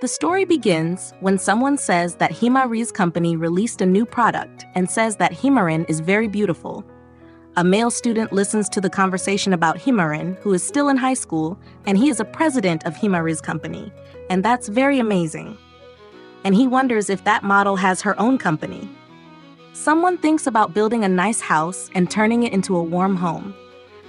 The story begins when someone says that Himari's company released a new product and says that Hima-Ten is very beautiful. A male student listens to the conversation about Hima-Ten, who is still in high school, and he is a president of Himari's company, and that's very amazing. And he wonders if that model has her own company. Someone thinks about building a nice house and turning it into a warm home.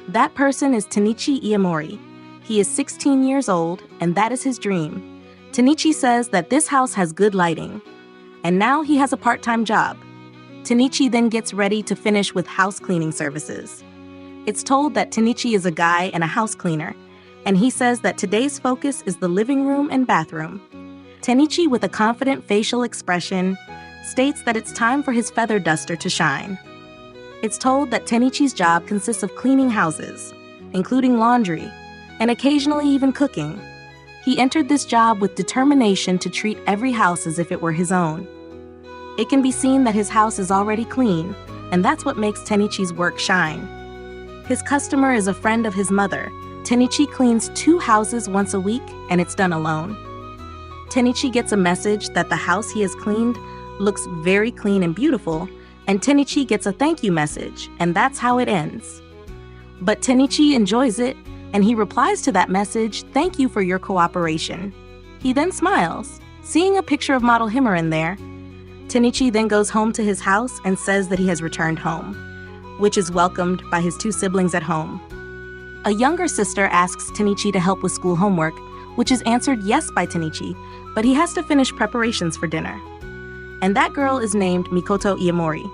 That person is Tanichi Iemori. He is 16 years old, and that is his dream. Tanichi says that this house has good lighting, and now he has a part-time job. Tanichi then gets ready to finish with house cleaning services. It's told that Tanichi is a guy and a house cleaner, and he says that today's focus is the living room and bathroom. Tanichi, with a confident facial expression, states that it's time for his feather duster to shine. It's told that Tanichi's job consists of cleaning houses, including laundry, and occasionally even cooking. He entered this job with determination to treat every house as if it were his own. It can be seen that his house is already clean, and that's what makes Tanichi's work shine. His customer is a friend of his mother. Tanichi cleans 2 houses once a week, and it's done alone. Tanichi gets a message that the house he has cleaned looks very clean and beautiful, and Tanichi gets a thank you message, and that's how it ends. But Tanichi enjoys it, and he replies to that message, "Thank you for your cooperation." He then smiles, seeing a picture of model Hima-Ten there. Tanichi then goes home to his house and says that he has returned home, which is welcomed by his 2 siblings at home. A younger sister asks Tanichi to help with school homework, which is answered yes by Tanichi, but he has to finish preparations for dinner. And that girl is named Mikoto Iemori.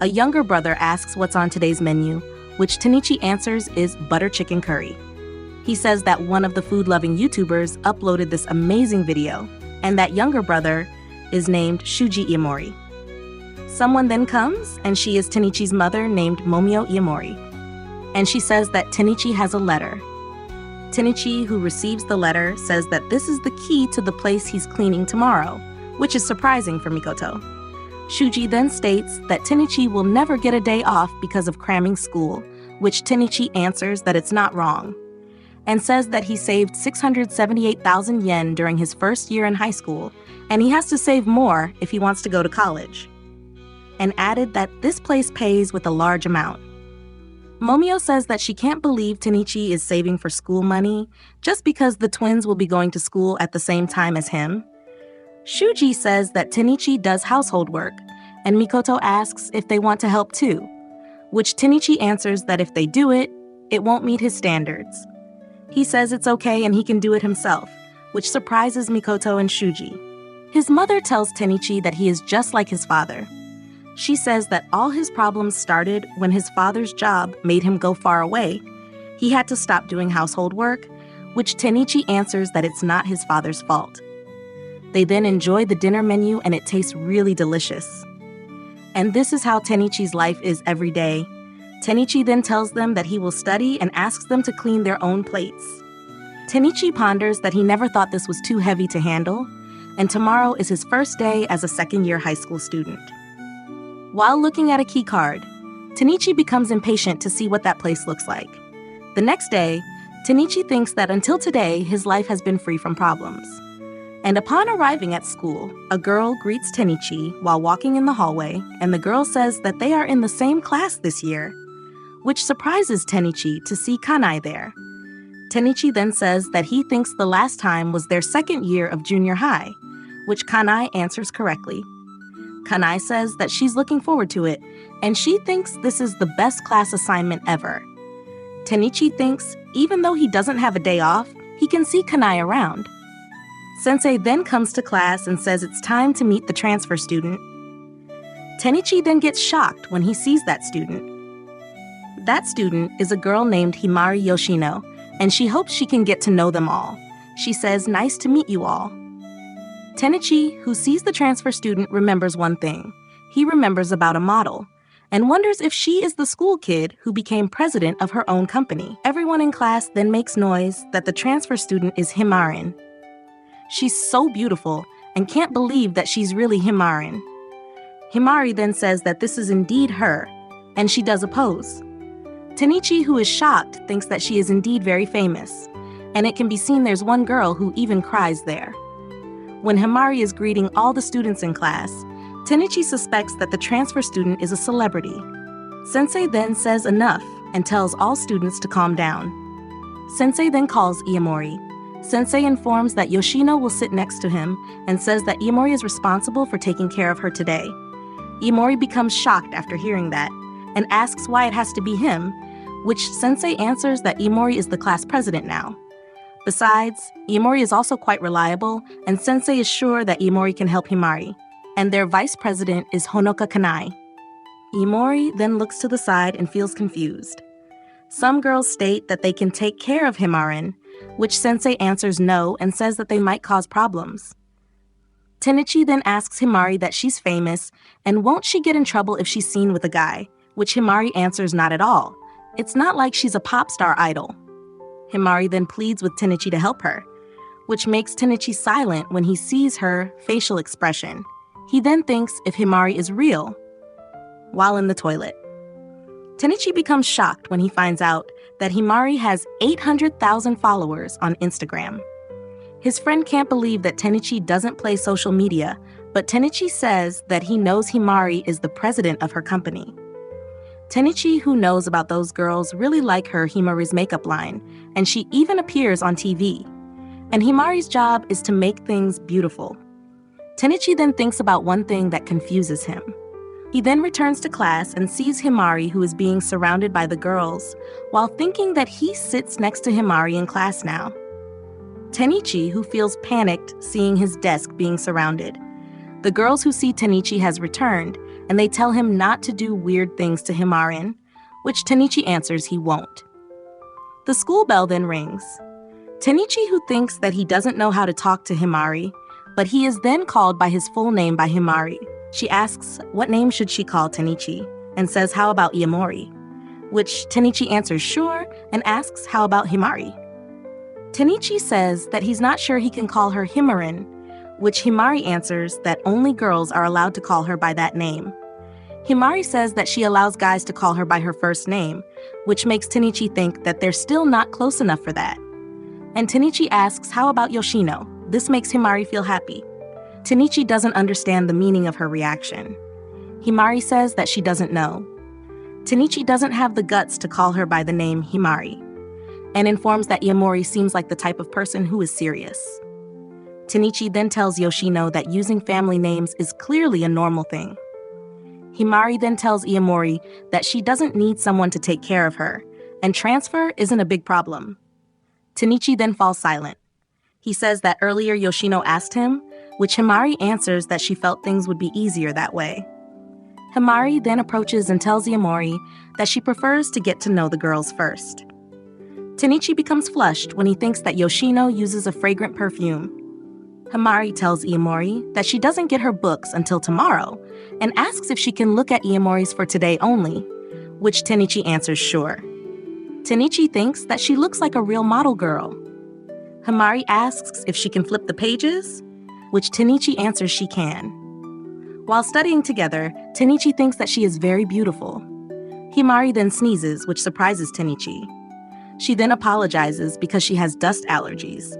A younger brother asks what's on today's menu, which Tanichi answers is butter chicken curry. He says that one of the food-loving YouTubers uploaded this amazing video, and that younger brother is named Shuji Iemori. Someone then comes, and she is Tanichi's mother named Momio Iemori. And she says that Tanichi has a letter. Tanichi, who receives the letter, says that this is the key to the place he's cleaning tomorrow, which is surprising for Mikoto. Shuji then states that Tanichi will never get a day off because of cramming school, which Tanichi answers that it's not wrong, and says that he saved 678,000 yen during his first year in high school, and he has to save more if he wants to go to college, and added that this place pays with a large amount. Momio says that she can't believe Tanichi is saving for school money just because the twins will be going to school at the same time as him. Shuji says that Tanichi does household work, and Mikoto asks if they want to help too, which Tanichi answers that if they do it, it won't meet his standards. He says it's okay and he can do it himself, which surprises Mikoto and Shuji. His mother tells Tanichi that he is just like his father. She says that all his problems started when his father's job made him go far away. He had to stop doing household work, which Tanichi answers that it's not his father's fault. They then enjoy the dinner menu and it tastes really delicious. And this is how Tanichi's life is every day. Tanichi then tells them that he will study and asks them to clean their own plates. Tanichi ponders that he never thought this was too heavy to handle, and tomorrow is his first day as a second-year high school student. While looking at a key card, Tanichi becomes impatient to see what that place looks like. The next day, Tanichi thinks that until today, his life has been free from problems. And upon arriving at school, a girl greets Tanichi while walking in the hallway, and the girl says that they are in the same class this year, which surprises Tanichi to see Kanai there. Tanichi then says that he thinks the last time was their second year of junior high, which Kanai answers correctly. Kanai says that she's looking forward to it, and she thinks this is the best class assignment ever. Tanichi thinks even though he doesn't have a day off, he can see Kanai around. Sensei then comes to class and says it's time to meet the transfer student. Tanichi then gets shocked when he sees that student. That student is a girl named Himari Yoshino, and she hopes she can get to know them all. She says, "Nice to meet you all." Tanichi, who sees the transfer student, remembers one thing. He remembers about a model, and wonders if she is the school kid who became president of her own company. Everyone in class then makes noise that the transfer student is Hima-Ten. She's so beautiful and can't believe that she's really Hima-Ten. Himari then says that this is indeed her, and she does a pose. Tanichi, who is shocked, thinks that she is indeed very famous, and it can be seen there's one girl who even cries there. When Himari is greeting all the students in class, Tanichi suspects that the transfer student is a celebrity. Sensei then says enough and tells all students to calm down. Sensei then calls Iemori. Sensei informs that Yoshino will sit next to him and says that Iemori is responsible for taking care of her today. Iemori becomes shocked after hearing that and asks why it has to be him, which Sensei answers that Iemori is the class president now. Besides, Iemori is also quite reliable, and Sensei is sure that Iemori can help Himari, and their vice president is Honoka Kanai. Iemori then looks to the side and feels confused. Some girls state that they can take care of Himaren, which Sensei answers no and says that they might cause problems. Tanichi then asks Himari that she's famous and won't she get in trouble if she's seen with a guy, which Himari answers not at all. It's not like she's a pop star idol. Himari then pleads with Tanichi to help her, which makes Tanichi silent when he sees her facial expression. He then thinks if Himari is real. While in the toilet, Tanichi becomes shocked when he finds out that Himari has 800,000 followers on Instagram. His friend can't believe that Tanichi doesn't play social media, but Tanichi says that he knows Himari is the president of her company. Tanichi, who knows about those girls, really like her Himari's makeup line, and she even appears on TV. And Himari's job is to make things beautiful. Tanichi then thinks about one thing that confuses him. He then returns to class and sees Himari, who is being surrounded by the girls, while thinking that he sits next to Himari in class now. Tanichi, who feels panicked seeing his desk being surrounded. The girls who see Tanichi has returned, and they tell him not to do weird things to Himaren, which Tanichi answers he won't. The school bell then rings. Tanichi, who thinks that he doesn't know how to talk to Himari, but he is then called by his full name by Himari. She asks what name should she call Tanichi, and says how about Iemori, which Tanichi answers sure and asks how about Himari. Tanichi says that he's not sure he can call her Himaren, which Himari answers that only girls are allowed to call her by that name. Himari says that she allows guys to call her by her first name, which makes Tanichi think that they're still not close enough for that. And Tanichi asks how about Yoshino. This makes Himari feel happy. Tanichi doesn't understand the meaning of her reaction. Himari says that she doesn't know. Tanichi doesn't have the guts to call her by the name Himari, and informs that Iemori seems like the type of person who is serious. Tanichi then tells Yoshino that using family names is clearly a normal thing. Himari then tells Iemori that she doesn't need someone to take care of her, and transfer isn't a big problem. Tanichi then falls silent. He says that earlier Yoshino asked him, which Himari answers that she felt things would be easier that way. Himari then approaches and tells Iemori that she prefers to get to know the girls first. Tanichi becomes flushed when he thinks that Yoshino uses a fragrant perfume. Himari tells Iemori that she doesn't get her books until tomorrow and asks if she can look at Iemori's for today only, which Tanichi answers sure. Tanichi thinks that she looks like a real model girl. Himari asks if she can flip the pages, which Tanichi answers she can. While studying together, Tanichi thinks that she is very beautiful. Himari then sneezes, which surprises Tanichi. She then apologizes because she has dust allergies.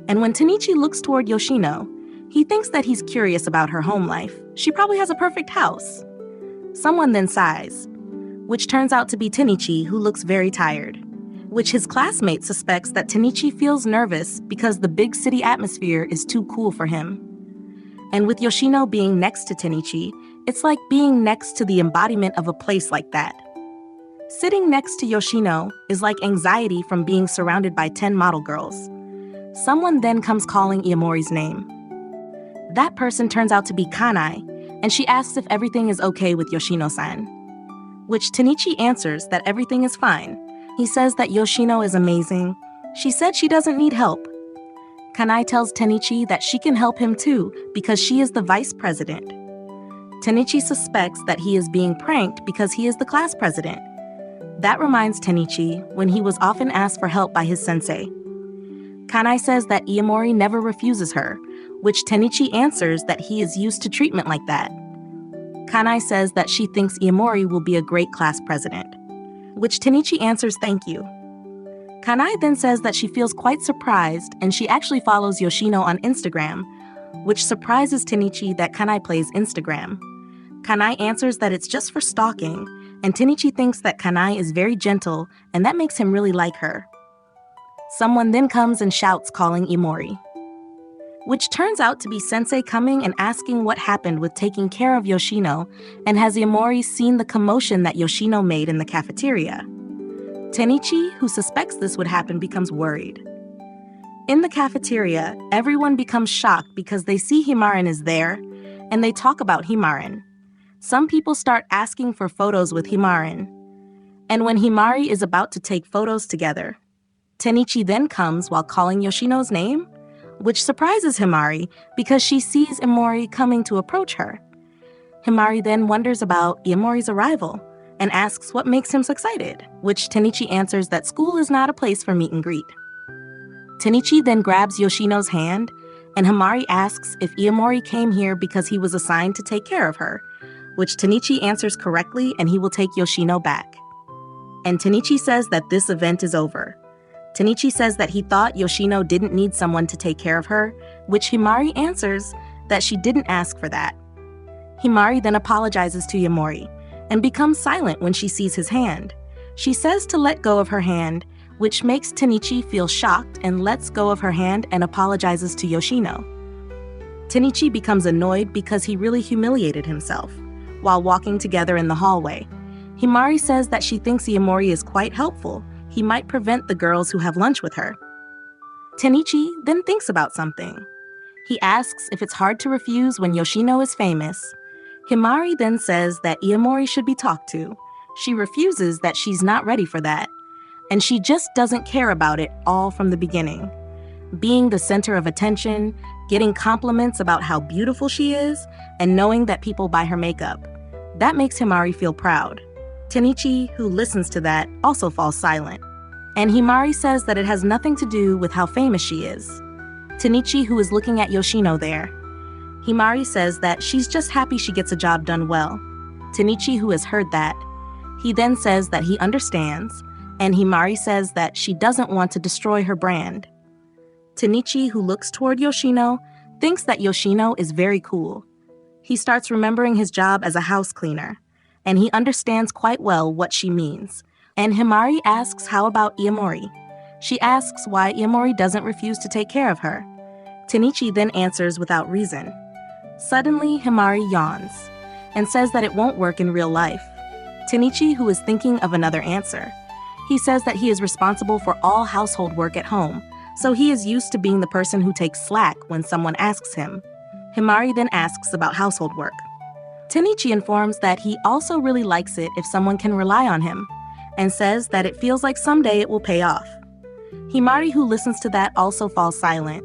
And when Tanichi looks toward Yoshino, he thinks that he's curious about her home life. She probably has a perfect house. Someone then sighs, which turns out to be Tanichi, who looks very tired, which his classmate suspects that Tanichi feels nervous because the big city atmosphere is too cool for him. And with Yoshino being next to Tanichi, it's like being next to the embodiment of a place like that. Sitting next to Yoshino is like anxiety from being surrounded by 10 model girls. Someone then comes calling Iemori's name. That person turns out to be Kanai, and she asks if everything is okay with Yoshino-san, which Tanichi answers that everything is fine. He says that Yoshino is amazing. She said she doesn't need help. Kanai tells Tanichi that she can help him too because she is the vice president. Tanichi suspects that he is being pranked because he is the class president. That reminds Tanichi when he was often asked for help by his sensei. Kanai says that Iemori never refuses her, which Tanichi answers that he is used to treatment like that. Kanai says that she thinks Iemori will be a great class president, which Tanichi answers thank you. Kanai then says that she feels quite surprised and she actually follows Yoshino on Instagram, which surprises Tanichi that Kanai plays Instagram. Kanai answers that it's just for stalking, and Tanichi thinks that Kanai is very gentle and that makes him really like her. Someone then comes and shouts calling Iemori, which turns out to be Sensei coming and asking what happened with taking care of Yoshino, and has Iemori seen the commotion that Yoshino made in the cafeteria. Tanichi, who suspects this would happen, becomes worried. In the cafeteria, everyone becomes shocked because they see Himaren is there, and they talk about Himaren. Some people start asking for photos with Himaren. And when Himari is about to take photos together, Tanichi then comes while calling Yoshino's name, which surprises Himari because she sees Iemori coming to approach her. Himari then wonders about Iemori's arrival and asks what makes him so excited, which Tanichi answers that school is not a place for meet and greet. Tanichi then grabs Yoshino's hand, and Himari asks if Iemori came here because he was assigned to take care of her, which Tanichi answers correctly and he will take Yoshino back. And Tanichi says that this event is over. Tanichi says that he thought Yoshino didn't need someone to take care of her, which Himari answers that she didn't ask for that. Himari then apologizes to Iemori and becomes silent when she sees his hand. She says to let go of her hand, which makes Tanichi feel shocked and lets go of her hand and apologizes to Yoshino. Tanichi becomes annoyed because he really humiliated himself while walking together in the hallway. Himari says that she thinks Iemori is quite helpful. He might prevent the girls who have lunch with her. Tanichi then thinks about something. He asks if it's hard to refuse when Yoshino is famous. Himari then says that Iemori should be talked to. She refuses that she's not ready for that, and she just doesn't care about it all from the beginning. Being the center of attention, getting compliments about how beautiful she is, and knowing that people buy her makeup. That makes Himari feel proud. Tanichi, who listens to that, also falls silent. And Himari says that it has nothing to do with how famous she is. Tanichi, who is looking at Yoshino there. Himari says that she's just happy she gets a job done well. Tanichi, who has heard that. He then says that he understands, and Himari says that she doesn't want to destroy her brand. Tanichi, who looks toward Yoshino, thinks that Yoshino is very cool. He starts remembering his job as a house cleaner, and he understands quite well what she means. And Himari asks how about Iemori. She asks why Iemori doesn't refuse to take care of her. Tanichi then answers without reason. Suddenly, Himari yawns and says that it won't work in real life. Tanichi, who is thinking of another answer. He says that he is responsible for all household work at home, so he is used to being the person who takes slack when someone asks him. Himari then asks about household work. Tanichi informs that he also really likes it if someone can rely on him, and says that it feels like someday it will pay off. Himari, who listens to that, also falls silent.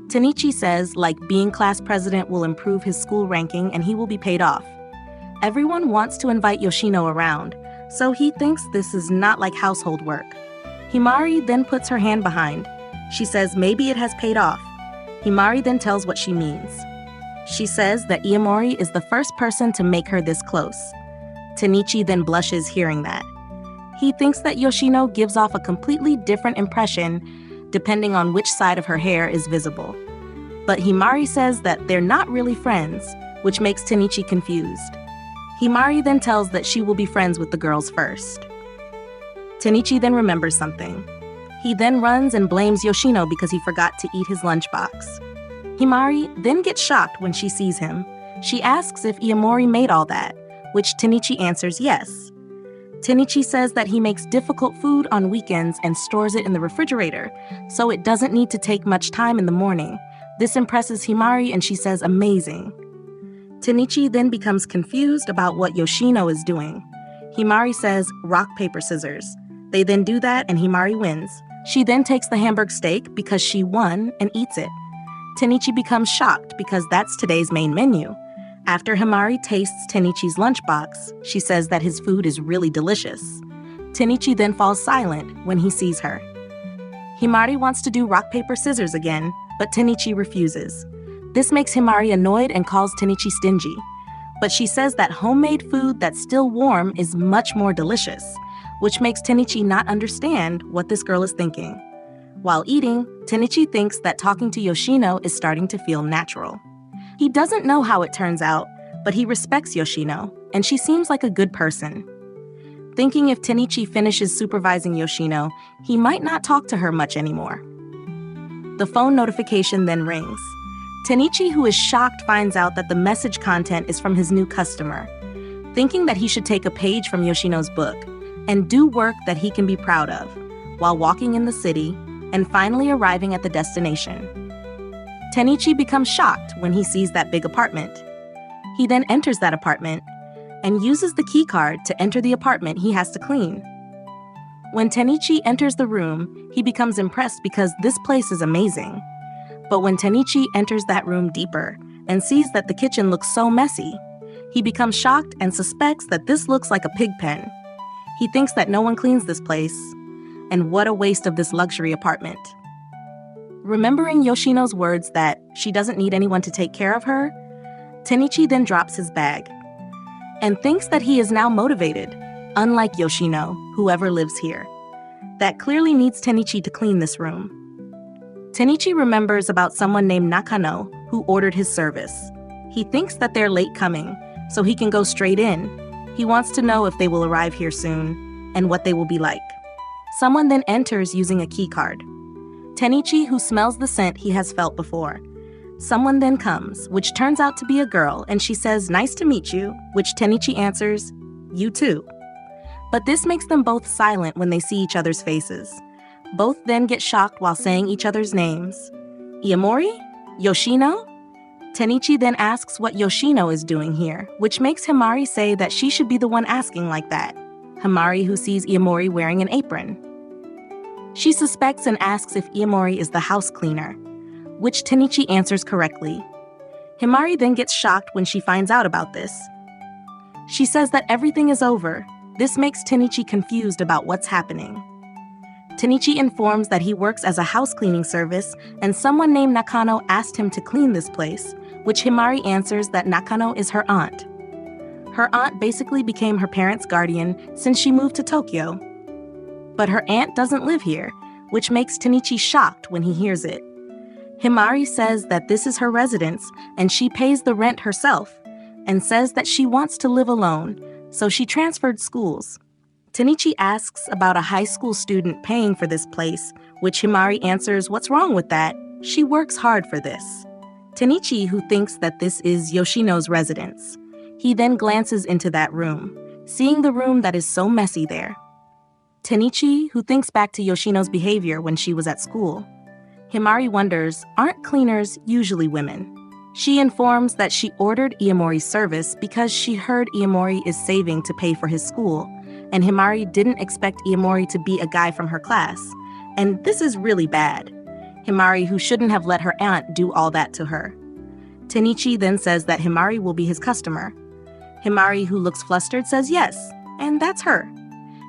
Tanichi says like being class president will improve his school ranking and he will be paid off. Everyone wants to invite Yoshino around, so he thinks this is not like household work. Himari then puts her hand behind. She says maybe it has paid off. Himari then tells what she means. She says that Iemori is the first person to make her this close. Tanichi then blushes hearing that. He thinks that Yoshino gives off a completely different impression depending on which side of her hair is visible. But Himari says that they're not really friends, which makes Tanichi confused. Himari then tells that she will be friends with the girls first. Tanichi then remembers something. He then runs and blames Yoshino because he forgot to eat his lunchbox. Himari then gets shocked when she sees him. She asks if Iemori made all that, which Tanichi answers yes. Tanichi says that he makes difficult food on weekends and stores it in the refrigerator, so it doesn't need to take much time in the morning. This impresses Himari and she says amazing. Tanichi then becomes confused about what Yoshino is doing. Himari says rock, paper, scissors. They then do that and Himari wins. She then takes the Hamburg steak because she won and eats it. Tanichi becomes shocked because that's today's main menu. After Himari tastes Tanichi's lunchbox, she says that his food is really delicious. Tanichi then falls silent when he sees her. Himari wants to do rock, paper, scissors again, but Tanichi refuses. This makes Himari annoyed and calls Tanichi stingy. But she says that homemade food that's still warm is much more delicious, which makes Tanichi not understand what this girl is thinking. While eating, Tanichi thinks that talking to Yoshino is starting to feel natural. He doesn't know how it turns out, but he respects Yoshino, and she seems like a good person. Thinking if Tanichi finishes supervising Yoshino, he might not talk to her much anymore. The phone notification then rings. Tanichi, who is shocked, finds out that the message content is from his new customer. Thinking that he should take a page from Yoshino's book and do work that he can be proud of, while walking in the city and finally arriving at the destination. Tanichi becomes shocked when he sees that big apartment. He then enters that apartment and uses the key card to enter the apartment he has to clean. When Tanichi enters the room, he becomes impressed because this place is amazing. But when Tanichi enters that room deeper and sees that the kitchen looks so messy, he becomes shocked and suspects that this looks like a pig pen. He thinks that no one cleans this place, and what a waste of this luxury apartment. Remembering Yoshino's words that she doesn't need anyone to take care of her, Tanichi then drops his bag and thinks that he is now motivated, unlike Yoshino, whoever lives here. That clearly needs Tanichi to clean this room. Tanichi remembers about someone named Nakano who ordered his service. He thinks that they're late coming, so he can go straight in. He wants to know if they will arrive here soon and what they will be like. Someone then enters using a key card. Tanichi, who smells the scent he has felt before. Someone then comes, which turns out to be a girl, and she says, "Nice to meet you," which Tanichi answers, "You too." But this makes them both silent when they see each other's faces. Both then get shocked while saying each other's names. Iemori? Yoshino? Tanichi then asks what Yoshino is doing here, which makes Himari say that she should be the one asking like that. Himari, who sees Iemori wearing an apron. She suspects and asks if Iemori is the house cleaner, which Tanichi answers correctly. Himari then gets shocked when she finds out about this. She says that everything is over. This makes Tanichi confused about what's happening. Tanichi informs that he works as a house cleaning service and someone named Nakano asked him to clean this place, which Himari answers that Nakano is her aunt. Her aunt basically became her parents' guardian since she moved to Tokyo. But her aunt doesn't live here, which makes Tanichi shocked when he hears it. Himari says that this is her residence and she pays the rent herself, and says that she wants to live alone, so she transferred schools. Tanichi asks about a high school student paying for this place, which Himari answers what's wrong with that. She works hard for this. Tanichi, who thinks that this is Yoshino's residence. He then glances into that room, seeing the room that is so messy there. Tanichi, who thinks back to Yoshino's behavior when she was at school. Himari wonders, aren't cleaners usually women? She informs that she ordered Iemori's service because she heard Iemori is saving to pay for his school, and Himari didn't expect Iemori to be a guy from her class, and this is really bad. Himari, who shouldn't have let her aunt do all that to her. Tanichi then says that Himari will be his customer. Himari, who looks flustered, says yes, and that's her.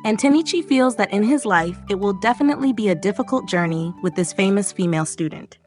And Tanichi feels that in his life, it will definitely be a difficult journey with this famous female student.